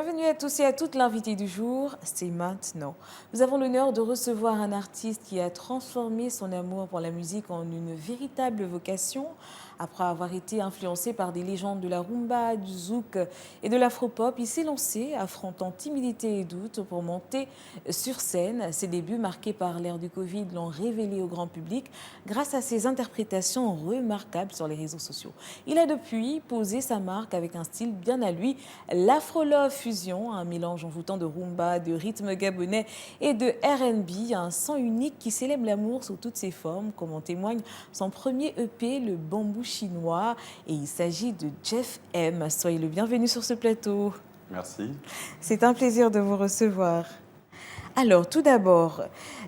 Bienvenue à tous et à toutes. L'invité du jour, c'est maintenant. Nous avons l'honneur de recevoir un artiste qui a transformé son amour pour la musique en une véritable vocation. Après avoir été influencé par des légendes de la rumba, du zouk et de l'afropop, il s'est lancé, affrontant timidité et doute, pour monter sur scène. Ses débuts, marqués par l'ère du Covid, l'ont révélé au grand public grâce à ses interprétations remarquables sur les réseaux sociaux. Il a depuis posé sa marque avec un style bien à lui, l'Afro-Love Fusion, un mélange envoûtant de rumba, de rythme gabonais et de R&B, un son unique qui célèbre l'amour sous toutes ses formes, comme en témoigne son premier EP, Le Bambou Chinois. Et il s'agit de Jeff M. Soyez le bienvenu sur ce plateau. Merci. C'est un plaisir de vous recevoir. Alors, tout d'abord,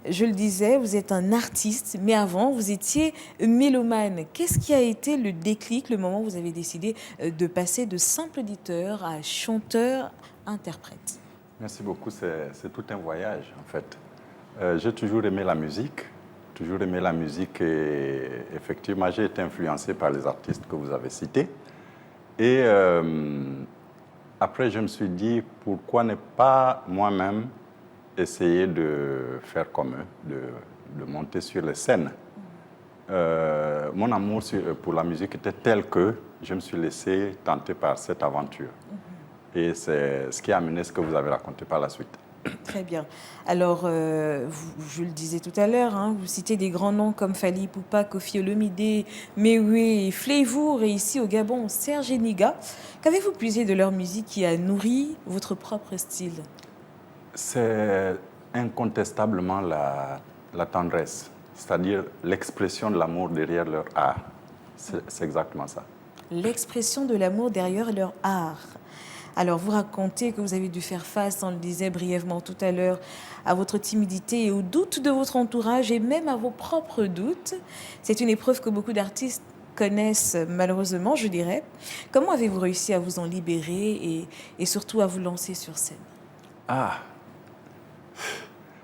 je le disais, vous êtes un artiste, mais avant, vous étiez mélomane. Qu'est-ce qui a été le déclic, le moment où vous avez décidé de passer de simple auditeur à chanteur-interprète? Merci beaucoup. C'est tout un voyage, en fait. J'ai toujours aimé la musique et effectivement, j'ai été influencé par les artistes que vous avez cités. Et après, je me suis dit, pourquoi ne pas moi-même essayer de faire comme eux, de monter sur les scènes. Mon amour pour la musique était tel que je me suis laissé tenter par cette aventure. Et c'est ce qui a amené ce que vous avez raconté par la suite. Très bien. Alors, je le disais tout à l'heure, hein, vous citez des grands noms comme Fally Ipupa, Koffi Olomide, Mewé, Flavour et ici au Gabon, Serge Niga. Qu'avez-vous puisé de leur musique qui a nourri votre propre style? C'est incontestablement la tendresse, c'est-à-dire l'expression de l'amour derrière leur art. C'est exactement ça. L'expression de l'amour derrière leur art. Alors, vous racontez que vous avez dû faire face, on le disait brièvement tout à l'heure, à votre timidité et aux doutes de votre entourage et même à vos propres doutes. C'est une épreuve que beaucoup d'artistes connaissent malheureusement, je dirais. Comment avez-vous réussi à vous en libérer et surtout à vous lancer sur scène? Ah,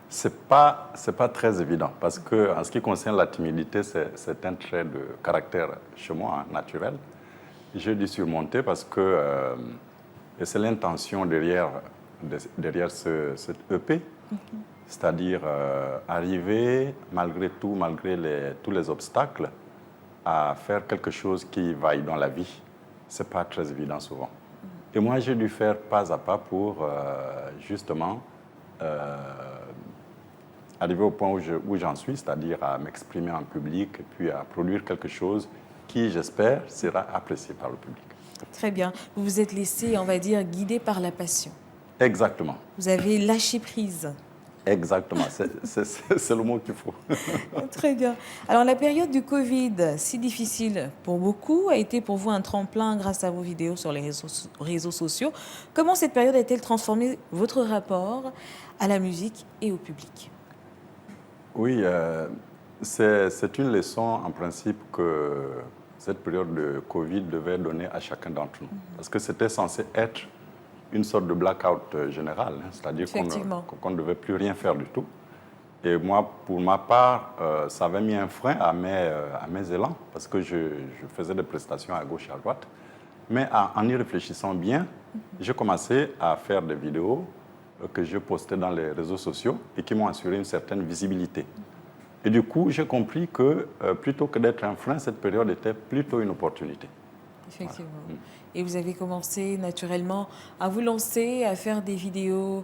c'est pas très évident parce que en ce qui concerne la timidité, c'est un trait de caractère chez moi, hein, naturel. J'ai dû surmonter parce que et c'est l'intention derrière cet EP, c'est-à-dire arriver malgré tout, malgré tous les obstacles, à faire quelque chose qui vaille dans la vie. C'est pas très évident souvent. Et moi, j'ai dû faire pas à pas pour justement arriver au point où j'en suis, c'est-à-dire à m'exprimer en public et puis à produire quelque chose qui, j'espère, sera apprécié par le public. Très bien. Vous vous êtes laissé, on va dire, guider par la passion. Exactement. Vous avez lâché prise. Exactement. C'est le mot qu'il faut. Très bien. Alors, la période du Covid, si difficile pour beaucoup, a été pour vous un tremplin grâce à vos vidéos sur les réseaux sociaux. Comment cette période a-t-elle transformé votre rapport à la musique et au public? Oui, c'est une leçon en principe que cette période de Covid devait donner à chacun d'entre nous. Parce que c'était censé être une sorte de blackout général, hein, c'est-à-dire qu'on ne devait plus rien faire du tout. Et moi, pour ma part, ça avait mis un frein à mes élans, parce que je faisais des prestations à gauche et à droite. Mais en y réfléchissant bien, j'ai commencé à faire des vidéos que je postais dans les réseaux sociaux et qui m'ont assuré une certaine visibilité. Et du coup, j'ai compris que plutôt que d'être un frein, cette période était plutôt une opportunité. Effectivement. Voilà. Et vous avez commencé naturellement à vous lancer, à faire des vidéos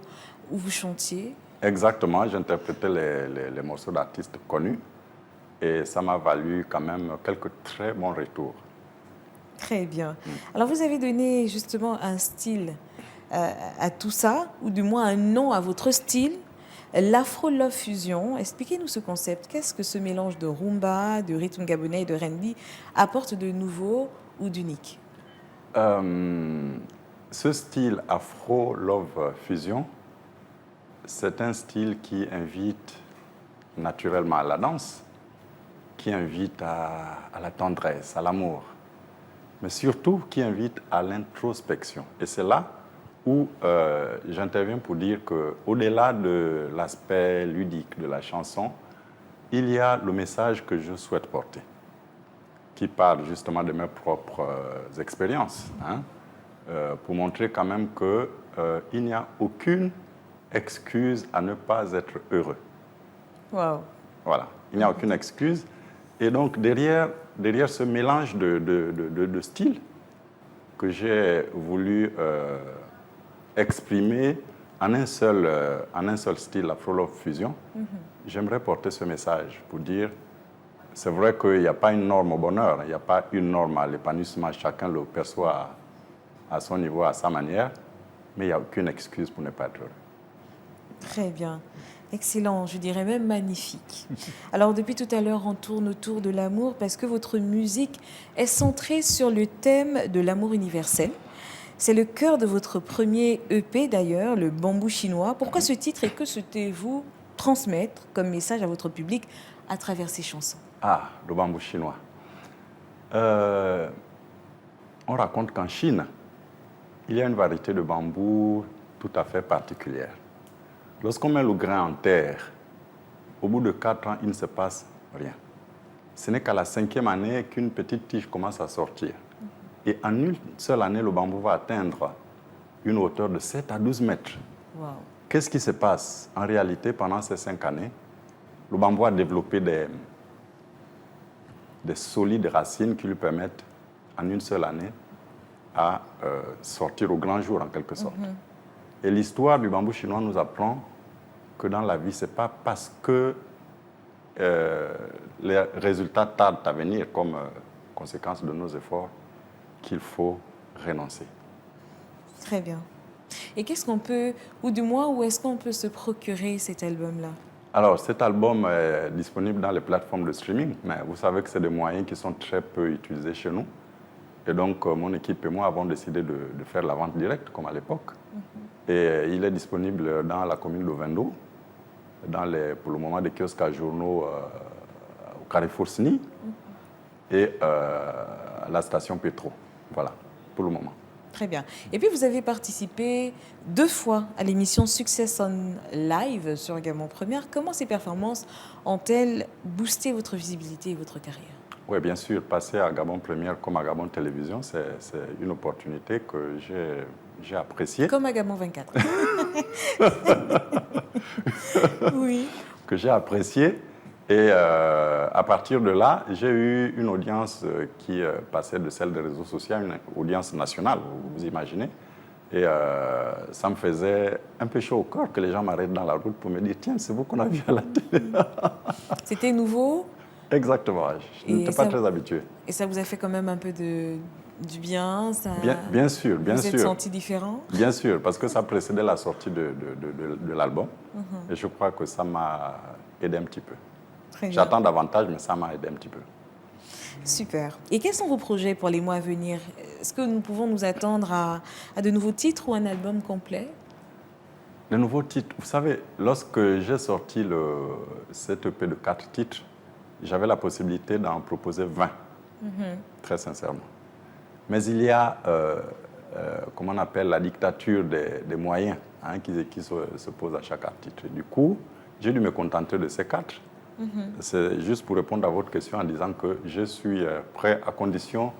où vous chantiez? Exactement, j'interprétais les morceaux d'artistes connus et ça m'a valu quand même quelques très bons retours. Très bien. Alors, vous avez donné justement un style à tout ça, ou du moins un nom à votre style, l'Afro-Love Fusion. Expliquez-nous ce concept. Qu'est-ce que ce mélange de rumba, de rythme gabonais et de R&B apporte de nouveau ou d'unique? Ce style Afro-Love Fusion, c'est un style qui invite naturellement à la danse, qui invite à la tendresse, à l'amour, mais surtout qui invite à l'introspection. Et c'est là où j'interviens pour dire qu'au-delà de l'aspect ludique de la chanson, il y a le message que je souhaite porter, qui parle justement de mes propres expériences, hein, pour montrer quand même que il n'y a aucune excuse à ne pas être heureux. Wow. Voilà, il n'y a aucune excuse. Et donc, derrière ce mélange de styles que j'ai voulu exprimer en un seul style, la Flow Love Fusion, j'aimerais porter ce message pour dire, c'est vrai qu'il n'y a pas une norme au bonheur, il n'y a pas une norme à l'épanouissement, chacun le perçoit à son niveau, à sa manière, mais il n'y a aucune excuse pour ne pas être heureux. Très bien. Excellent, je dirais même magnifique. Alors depuis tout à l'heure, on tourne autour de l'amour parce que votre musique est centrée sur le thème de l'amour universel. C'est le cœur de votre premier EP d'ailleurs, le Bambou chinois. Pourquoi ce titre et que souhaitez-vous transmettre comme message à votre public à travers ces chansons? Ah, le bambou chinois. On raconte qu'en Chine, il y a une variété de bambou tout à fait particulière. Lorsqu'on met le grain en terre, au bout de 4 ans, il ne se passe rien. Ce n'est qu'à la 5e année qu'une petite tige commence à sortir. Et en une seule année, le bambou va atteindre une hauteur de 7 à 12 mètres. Wow. Qu'est-ce qui se passe? En réalité, pendant ces 5 années, le bambou a développé des solides racines qui lui permettent, en une seule année, à sortir au grand jour, en quelque sorte. Et l'histoire du bambou chinois nous apprend que dans la vie, ce n'est pas parce que les résultats tardent à venir comme conséquence de nos efforts qu'il faut renoncer. Très bien. Et qu'est-ce qu'on peut, ou du moins, où est-ce qu'on peut se procurer cet album-là? Alors, cet album est disponible dans les plateformes de streaming, mais vous savez que c'est des moyens qui sont très peu utilisés chez nous. Et donc, mon équipe et moi avons décidé de faire la vente directe, comme à l'époque. Et il est disponible dans la commune de Vendo, pour le moment, des kiosques à journaux au Carrefour Sni et à la station Pétro. Voilà, pour le moment. Très bien. Et puis, vous avez participé 2 fois à l'émission Success on Live sur Gabon Première. Comment ces performances ont-elles boosté votre visibilité et votre carrière? Oui, bien sûr. Passer à Gabon Première comme à Gabon Télévision, c'est une opportunité que j'ai appréciée. Comme à Gabon 24. Oui. Que j'ai appréciée. Et à partir de là, j'ai eu une audience qui passait de celle des réseaux sociaux à une audience nationale, vous imaginez. Et ça me faisait un peu chaud au corps que les gens m'arrêtent dans la route pour me dire « Tiens, c'est vous qu'on a vu à la télé ». C'était nouveau? Exactement, je n'étais pas très habitué. Et ça vous a fait quand même un peu du bien? Ça... Bien sûr, bien sûr. Vous êtes senti différent? Bien sûr, parce que ça précédait la sortie de l'album. Et je crois que ça m'a aidé un petit peu. J'attends davantage, mais ça m'a aidé un petit peu. Super. Et quels sont vos projets pour les mois à venir? Est-ce que nous pouvons nous attendre à de nouveaux titres ou un album complet? De nouveaux titres. Vous savez, lorsque j'ai sorti cet EP de 4 titres, j'avais la possibilité d'en proposer 20, très sincèrement. Mais il y a, comment on appelle, la dictature des moyens qui se pose à chaque artiste. Du coup, j'ai dû me contenter de ces 4. C'est juste pour répondre à votre question en disant que je suis prêt à condition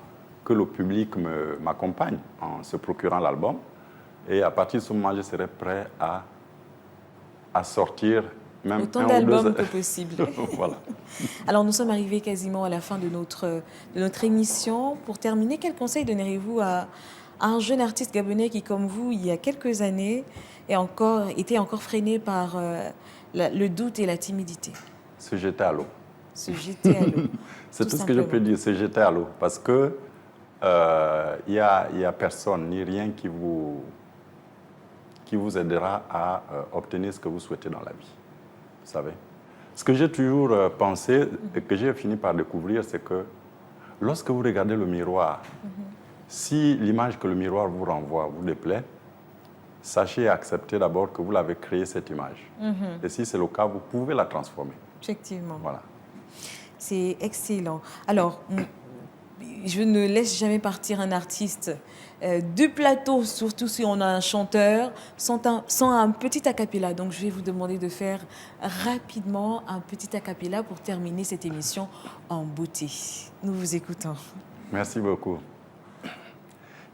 que le public m'accompagne en se procurant l'album. Et à partir de ce moment, je serai prêt à sortir même autant d'albums que possible. Voilà. Alors, nous sommes arrivés quasiment à la fin de notre émission. Pour terminer, quel conseil donnerez-vous à un jeune artiste gabonais qui, comme vous, il y a quelques années, était encore freiné par le doute et la timidité? Se jeter à l'eau. Se jeter à l'eau. C'est tout ce que je peux dire, se jeter à l'eau. Parce que il y a personne ni rien qui vous aidera à obtenir ce que vous souhaitez dans la vie. Vous savez. Ce que j'ai toujours pensé et que j'ai fini par découvrir, c'est que lorsque vous regardez le miroir, si l'image que le miroir vous renvoie vous déplaît, sachez et acceptez d'abord que vous l'avez créée, cette image. Et si c'est le cas, vous pouvez la transformer. Effectivement. Voilà. C'est excellent. Alors, je ne laisse jamais partir un artiste du plateau, surtout si on a un chanteur, sans un petit acapella. Donc, je vais vous demander de faire rapidement un petit acapella pour terminer cette émission en beauté. Nous vous écoutons. Merci beaucoup.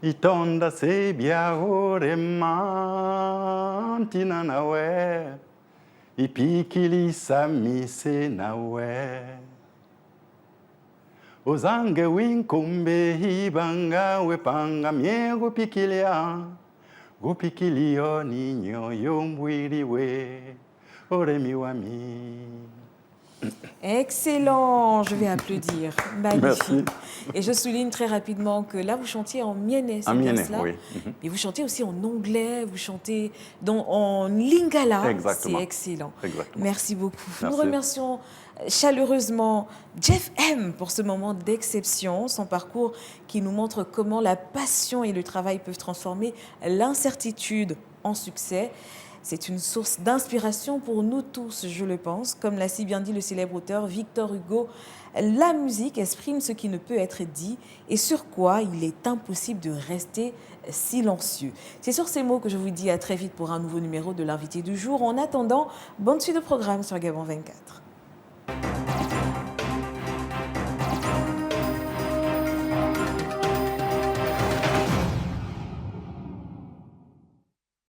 itonda sebia oremantina nawe ipikilisa mise nawe ozange winkumbe hibanga wepanga mie gupikilio ninyo yombwiriwe oremiwami. Excellent, je vais applaudir. Magnifique. Merci. Et je souligne très rapidement que là, vous chantiez en mienais, c'est En bien mienais, cela. oui. Mais vous chantez aussi en anglais, vous chantez en lingala. Exactement. C'est excellent. Exactement. Merci beaucoup. Merci. Nous remercions chaleureusement Jeff M pour ce moment d'exception, son parcours qui nous montre comment la passion et le travail peuvent transformer l'incertitude en succès. C'est une source d'inspiration pour nous tous, je le pense. Comme l'a si bien dit le célèbre auteur Victor Hugo, la musique exprime ce qui ne peut être dit et sur quoi il est impossible de rester silencieux. C'est sur ces mots que je vous dis à très vite pour un nouveau numéro de l'invité du jour. En attendant, bonne suite de programme sur Gabon 24.